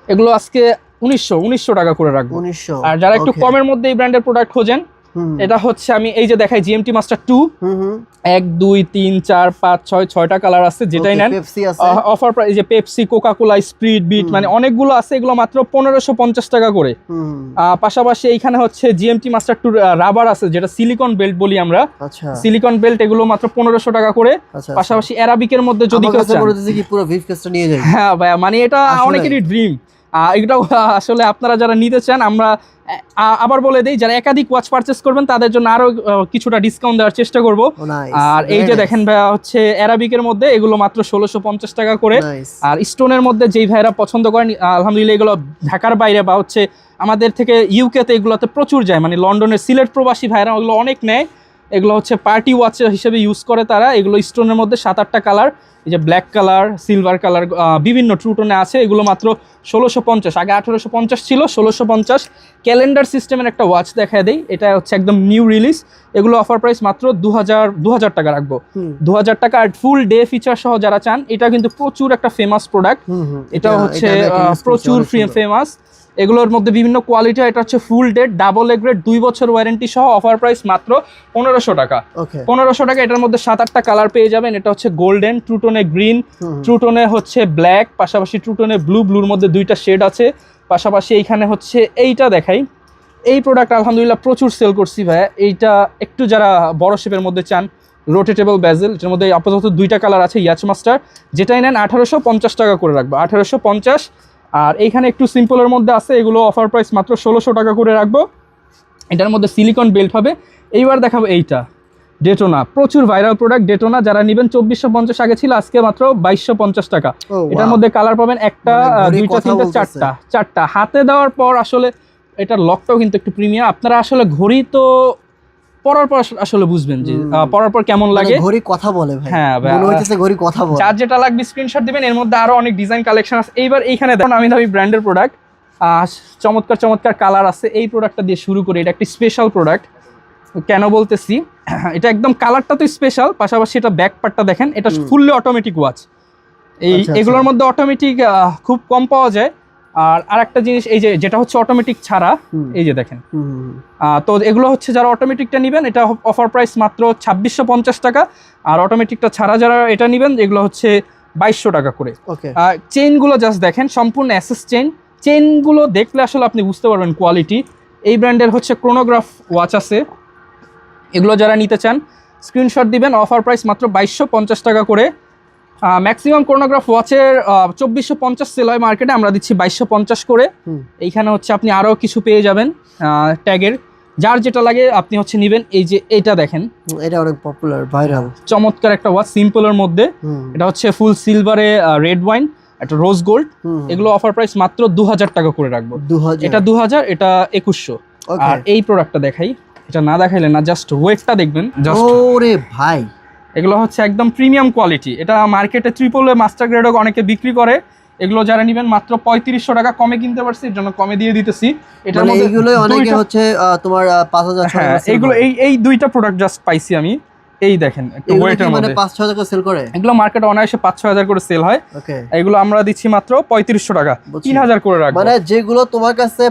এগুলো আজকে 1900 টাকা করে রাখবো। আর যারা একটু কমের মধ্যে এই ব্র্যান্ডের প্রোডাক্ট খোঁজেন, এটা হচ্ছে আমি এই যে দেখাই জিএমটি মাস্টার 2, 1 2 3 4 5 6 6টা কালার আছে, যেটাই নেন অফার প্রাইস। যে পেপসি, কোকা কোলা, স্প্রিট, বিট, মানে অনেকগুলো আছে, এগুলো মাত্র 1550 টাকা করে। পাশাপাশি এইখানে হচ্ছে জিএমটি মাস্টার 2 রাবার আছে, যেটা সিলিকন বেল্ট বলি আমরা, সিলিকন বেল্ট, এগুলো মাত্র 1500 টাকা করে। পাশাপাশি অ্যারাবিকের মধ্যে যদি কেউ চান, হ্যাঁ ভাই, মানে এটা অনেকেরই ড্রিম। এটাও আসলে আপনারা যারা নিতে চান, আমরা আবার বলে দেই, যারা একাধিক ওয়াচ পারচেস করবেন তাদের জন্য আরো কিছুটা ডিসকাউন্ট দেওয়ার চেষ্টা করব। আর এই যে দেখেন ভাইয়া, হচ্ছে অ্যারাবিকের মধ্যে এগুলো মাত্র 1650 টাকা করে। আর স্টোনের মধ্যে যেই ভাইরা পছন্দ করেন, আলহামদুলিল্লাহ এগুলো ঢাকার বাইরে বা হচ্ছে আমাদের থেকে ইউকেতে এগুলোতে প্রচুর যায়, মানে লন্ডনের সিলেট প্রবাসী ভাইরা ওগুলো অনেক নেয়। এগুলো হচ্ছে পার্টি ওয়াচ হিসেবে ইউজ করে তারা। এগুলো স্টোনের মধ্যে 7-8টা কালার, এই যে ব্ল্যাক কালার, সিলভার কালার, বিভিন্ন ট্রুটোনে আছে। এগুলো মাত্র 1650, আগে 1850 ছিল, 1650। ক্যালেন্ডার সিস্টেমের একটা ওয়াচ দেখায় দেই, এটা হচ্ছে একদম নিউ রিলিজ। এগুলো অফার প্রাইস মাত্র 2000 টাকা রাখবো, 2000 টাকা। আর ফুল ডে ফিচার সহ যারা চান, এটা কিন্তু প্রচুর একটা ফেমাস প্রোডাক্ট, এটা হচ্ছে প্রচুর ফেমাস। এগুলোর মধ্যে বিভিন্ন কোয়ালিটি, এটা হচ্ছে ফুল ডেট ডাবল এ গ্রেড 2 বছর ওয়ারেন্টি সহ, অফার প্রাইস মাত্র 1500 টাকা। 1500 টাকা। এটার মধ্যে 7-8টা কালার পেয়ে যাবেন। এটা হচ্ছে গোল্ডেন, ট্রুটোনে গ্রিন, ট্রুটোনে হচ্ছে ব্ল্যাক, পাশাপাশি ট্রুটোনে ব্লু, ব্লুর মধ্যে 2টা শেড আছে। পাশাপাশি এইখানে হচ্ছে এইটা দেখাই, এই প্রোডাক্ট আলহামদুলিল্লাহ প্রচুর সেল করছি ভাই। এইটা একটু যারা বড় শেপের মধ্যে চান, রোটেটেবল বেজেল, এটার মধ্যে আপাতত 2টা কালার আছে, ইয়াচ মাস্টার, যেটাই নেন 1850 টাকা করে রাখবো, 1850। আর এইখানে একটু সিম্পলের মধ্যে আছে, এগুলো অফার প্রাইস মাত্র 1600 টাকা করে রাখবো। এটার মধ্যে সিলিকন বেল্ট হবে। এইবার দেখাবো এইটা ডেটোনা, প্রচুর ভাইরাল প্রোডাক্ট ডেটোনা। যারা নেবেন 2450 আগে ছিল, আজকে মাত্র 2250 টাকা। এটার মধ্যে কালার পাবেন একটা, 2টা, 3টা, 4টা। হাতে দেওয়ার পর আসলে এটার লকটাও কিন্তু একটু প্রিমিয়াম। আপনারা আসলে ঘড়ি তো পরার পর আসলে বুঝবেন যে পরার পর কেমন লাগে। ঘড়ি কথা বলে ভাই, হ্যাঁ মনে হচ্ছে ঘড়ি কথা বলে। যার যেটা লাগবে স্ক্রিনশট দিবেন, এর মধ্যে আরো অনেক ডিজাইন কালেকশন আছে। এইবার এইখানে দেখুন আমি দামি ব্র্যান্ডের প্রোডাক্ট, চমৎকার চমৎকার কালার আছে। এই প্রোডাক্টটা দিয়ে শুরু করি, এটা একটি স্পেশাল প্রোডাক্ট। কেন বলতেছি, এটা একদম কালারটা তো স্পেশাল, পাশাপাশি এটা ব্যাক পার্টটা দেখেন, এটা ফুললি অটোমেটিক ওয়াচ। এগুলোর মধ্যে অটোমেটিক খুব কম পাওয়া যায়। আর আরেকটা জিনিস, এই যে যেটা হচ্ছে অটোমেটিক ছাড়া, এই যে দেখেন, তো এগুলো হচ্ছে যারা অটোমেটিকটা নেবেন, এটা অফার প্রাইস মাত্র 2650 টাকা। আর অটোমেটিকটা ছাড়া যারা এটা নেবেন, এগুলো হচ্ছে 2200 টাকা করে। চেইনগুলো জাস্ট দেখেন, সম্পূর্ণ অ্যাসেস চেইনগুলো দেখলে আসলে আপনি বুঝতে পারবেন কোয়ালিটি। এই ব্র্যান্ডের হচ্ছে ক্রোনোগ্রাফ ওয়াচ আছে, এগুলো যারা নিতে চান স্ক্রিনশট দিবেন, অফার প্রাইস মাত্র 2250 টাকা করে। ম্যাক্সিমাম ক্রোনোগ্রাফ ওয়াচের 2450 সেল হয় মার্কেটে, আমরা দিচ্ছি 2250 করে। এইখানে হচ্ছে আপনি আরও কিছু পেয়ে যাবেন ট্যাগের, যার যেটা লাগে আপনি হচ্ছে নেবেন। এই যে এটা দেখেন, এটা অনেক পপুলার ভাইরাল চমৎকার একটা ওয়াচ, সিম্পলের মধ্যে। এটা হচ্ছে ফুল সিলভারে রেড ওয়াইন, একটা রোজ গোল্ড। এগুলো অফার প্রাইস মাত্র 2000 টাকা করে রাখবো। এটা 2000, এটা 2100। আর এই প্রোডাক্টটা দেখাই, এটা না দেখাইলে না, জাস্ট ওয়েটটা দেখবেন। ওরে ভাই, এগুলো হচ্ছে একদম প্রিমিয়াম কোয়ালিটি। এটা মার্কেটে ট্রিপল এ মাস্টার গ্রেডও অনেকে বিক্রি করে। এগুলো যারা নেবেন মাত্র 3500 টাকা কমে কিনতে পারছি, এর জন্য কমে দিয়ে দিতেছি। এটার মানে মধ্যে এইগুলো অনেকে হচ্ছে তোমার 5000 হ্যাঁ, এগুলো এই দুইটা প্রোডাক্ট জাস্ট পাইছি আমি। এই দেখেন একটু ওয়েটের মানে মধ্যে 5-6 টাকা সেল করে, এগুলো মার্কেটে অনায়াসে 5-6 করে সেল হয়। ওকে, এগুলো আমরা দিচ্ছি মাত্র 3500 টাকা, 3000 করে রাখবো। মানে যেগুলো তোমার কাছে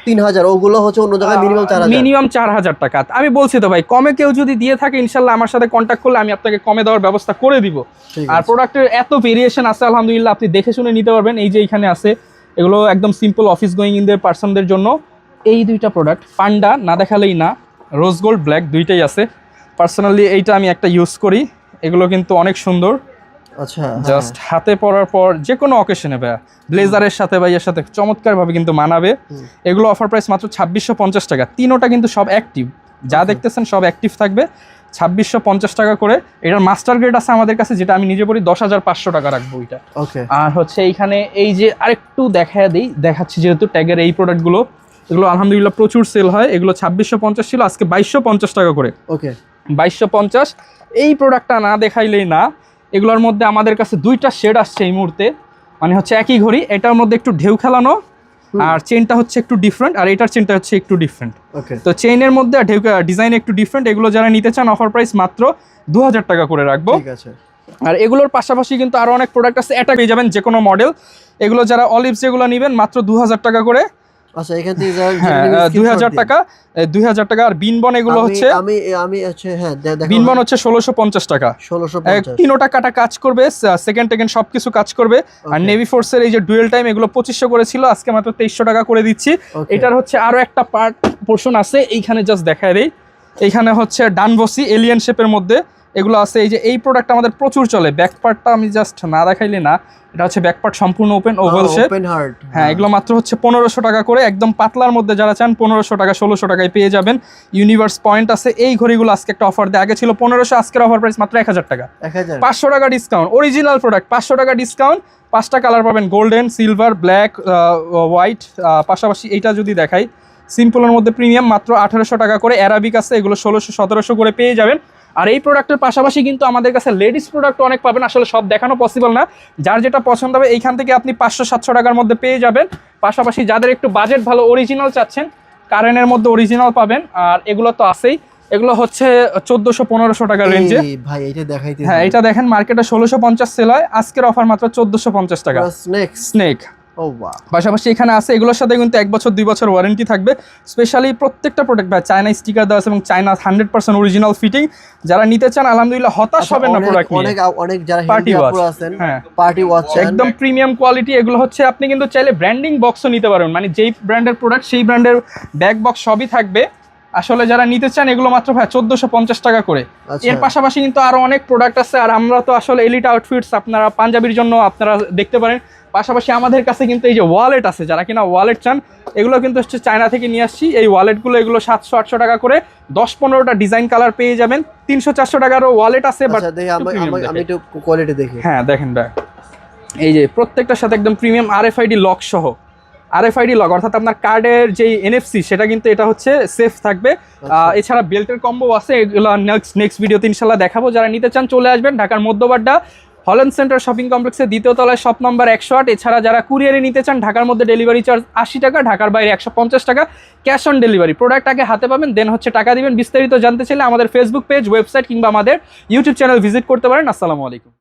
3000 ওগুলো হচ্ছে অন্য জায়গায় মিনিমাম 4000 টাকা। আমি বলছি তো ভাই, কমে কেউ যদি দিয়ে থাকে ইনশাল্লাহ আমার সাথে কন্ট্যাক্ট করলে আমি আপনাকে কমে দেওয়ার ব্যবস্থা করে দিব। আর প্রোডাক্টের এত ভেরিয়েশন আছে আলহামদুলিল্লাহ, আপনি দেখে শুনে নিতে পারবেন। এই যে এখানে আছে, এগুলো একদম সিম্পল অফিস গোয়িং ইনদের পার্সনদের জন্য। এই দুইটা প্রোডাক্ট পান্ডা না দেখালেই না, রোজ গোল্ড ব্ল্যাক দুইটাই আছে। পার্সোনালি এইটা আমি একটা ইউজ করি, এগুলো কিন্তু অনেক সুন্দর। আচ্ছা, জাস্ট হাতে পরার পর যে কোনো অকেশনে ভাইয়া, ব্লেজারের সাথে ভাইয়ের সাথে চমৎকারভাবে কিন্তু মানাবে। এগুলো অফার প্রাইস মাত্র 2650 টাকা। তিনোটা কিন্তু সব অ্যাক্টিভ, যা দেখতেছেন সব অ্যাক্টিভ থাকবে। 2650 টাকা করে। এটার মাস্টার গ্রেড আছে আমাদের কাছে, যেটা আমি নিজে পড়ি 10500 টাকা রাখবো ওইটা। ওকে, আর হচ্ছে এইখানে এই যে আরেকটু দেখাচ্ছি যেহেতু ট্যাগের এই প্রোডাক্টগুলো, এগুলো আলহামদুলিল্লাহ প্রচুর সেল হয়। এগুলো 2650 ছিল, আজকে 2250 টাকা করে। ওকে, 2250। এই প্রোডাক্টটা না দেখাইলেই না। এগুলোর মধ্যে আমাদের কাছে দুইটা শেড আসছে এই মুহূর্তে, মানে হচ্ছে একই ঘড়ি, এটার মধ্যে একটু ঢেউ খেলানো আর চেনটা হচ্ছে একটু ডিফারেন্ট, আর এটার চেনটা হচ্ছে একটু ডিফারেন্ট। ওকে, তো চেইনের মধ্যে আর ঢেউ ডিজাইন একটু ডিফারেন্ট। এগুলো যারা নিতে চান অফার প্রাইস মাত্র 2000 টাকা করে রাখবো। ঠিক আছে। আর এগুলোর পাশাপাশি কিন্তু আরো অনেক প্রোডাক্ট আছে, এটা পেয়ে যাবেন যে কোনো মডেল। এগুলো যারা অলিভস যেগুলো নেবেন মাত্র 2000 টাকা করে। আচ্ছা, এখান থেকে 2000 টাকা, 2000 টাকা। আর বিনবন এগুলো হচ্ছে আমি হচ্ছে হ্যাঁ দেখো, বিনবন হচ্ছে 1650 টাকা। 1650, তিনোটা কাটা কাজ করবে, সেকেন্ড টেকেন্ড সবকিছু কাজ করবে। আর নেভি ফোর্সের এই যে ডুয়েল টাইম, এগুলো 2500 করে ছিল, আজকে মাত্র 2300 টাকা করে দিচ্ছি। এটার হচ্ছে আরো একটা পোর্শন আছে, এইখানে জাস্ট দেখায় দেই। এইখানে হচ্ছে ডানবসি এলিয়েন শেপের মধ্যে এগুলো আছে। এই যে এই প্রোডাক্ট আমাদের প্রচুর চলে। ব্যাক পার্টটা আমি জাস্ট না দেখাইলে না, এটা হচ্ছে ব্যাক পার্ট সম্পূর্ণ ওপেন ওভাল শেপ। হ্যাঁ, এগুলো মাত্র হচ্ছে 1500 টাকা করে। একদম পাতলার মধ্যে যারা চান 1500 টাকা 1600 টাকায় পেয়ে যাবেন। ইউনিভার্স পয়েন্ট আছে। এই ঘড়িগুলো আজকে একটা অফার দেয়, আগে ছিল 1500, আজকের অফার প্রাইস মাত্র 1000 টাকা। 500 টাকা ডিসকাউন্ট। অরিজিনাল প্রোডাক্ট 500 টাকা ডিসকাউন্ট। 5টা কালার পাবেন, গোল্ডেন, সিলভার, ব্ল্যাক, হোয়াইট। পাশাপাশি এইটা যদি দেখাই সিম্পলের মধ্যে প্রিমিয়াম মাত্র 1800 টাকা করে। অ্যারাবিক আছে, এগুলো 1600-1700 করে পেয়ে যাবেন। আর এই প্রোডাক্টের পাশাপাশি কিন্তু আমাদের কাছে লেডিস প্রোডাক্ট অনেক পাবেন, আসলে সব দেখানো পসিবল না। যার যেটা পছন্দ হবে এইখান থেকে আপনি 500-700 টাকার মধ্যে পেয়ে যাবেন। পাশাপাশি যাদের একটু বাজেট ভালো, অরিজিনাল চাচ্ছেন, কারেন্টের মধ্যে অরিজিনাল পাবেন। আর এগুলো তো আছেই, এগুলো হচ্ছে 1400-1500 টাকার রেঞ্জে। ভাই এটা দেখাইতে, হ্যাঁ, এটা দেখেন মার্কেটে 1650 সেল হয়, আজকের অফার মাত্র 1450 টাকা। স্নেক পাশাপাশি এখানে আছে, এগুলোর সাথে কিন্তু 1 বছর 2 বছর ওয়ারেন্টি থাকবে। স্পেশালি প্রত্যেকটা প্রোডাক্ট ভাই চায়না স্টিকার দেওয়া আছে এবং চায়না 100% অরিজিনাল ফিটিং। যারা নিতে চান আলহামদুলিল্লাহ হতাশ হবেন না প্রোডাক্ট নিয়ে। অনেক যারা পার্টি ওয়াচ আছেন, হ্যাঁ পার্টি ওয়াচ একদম প্রিমিয়াম কোয়ালিটি। এগুলো হচ্ছে আপনি কিন্তু চাইলে ব্র্যান্ডিং বক্সও নিতে পারবেন, মানে যেই ব্র্যান্ডের প্রোডাক্ট সেই ব্র্যান্ডের ব্যাক বক্স সবই থাকবে। আসলে যারা নিতে চান এগুলো মাত্র ভাই 1450 টাকা করে। এর পাশাপাশি কিন্তু আরো অনেক প্রোডাক্ট আছে। আর আমরা তো আসলে এলিট আউটফিটস, আপনারা পাঞ্জাবির জন্য আপনারা দেখতে পারেন। পাশাপাশি আমাদের কাছে কিন্তু এই যে ওয়ালেট আছে, যারা কিনা ওয়ালেট চান, এগুলো কিন্তু হচ্ছে চায়না থেকে নিয়ে আসছি। এই ওয়ালেটগুলো এগুলো 700-800 টাকা করে, 10-15টা ডিজাইন কালার পেয়ে যাবেন। 300-400 টাকারও ওয়ালেট আছে। আমি একটু কোয়ালিটি দেখি। হ্যাঁ দেখেন ভাই, এই যে প্রত্যেকটার সাথে একদম প্রিমিয়াম RFID লক সহ। RFID লক অর্থাৎ আপনার কার্ডের যে NFC সেটা কিন্তু এটা হচ্ছে সেফ থাকবে। এছাড়া বেল্টের কম্বো আছে, এগুলো নেক্সট ভিডিওতে ইনশাল্লাহ দেখাবো। যারা নিতে চান চলে আসবেন ঢাকার মধ্যবাড্ডা হল্যান্ড সেন্টার শপিং কমপ্লেক্সের 2য় তলায়, শপ নাম্বার 108। এছাড়া যারা কুরিয়ারে নিতে চান ঢাকার মধ্যে ডেলিভারি চার্জ 80 টাকা, ঢাকার বাইরে 150 টাকা, ক্যাশ অন ডেলিভারি। প্রোডাক্ট আগে হাতে পাবেন, দেন হচ্ছে টাকা দিবেন। বিস্তারিত জানতে চাইলে আমাদের ফেসবুক পেজ, ওয়েবসাইট কিংবা আমাদের ইউটিউব চ্যানেল ভিজিট করতে পারেন। আসসালামু আলাইকুম।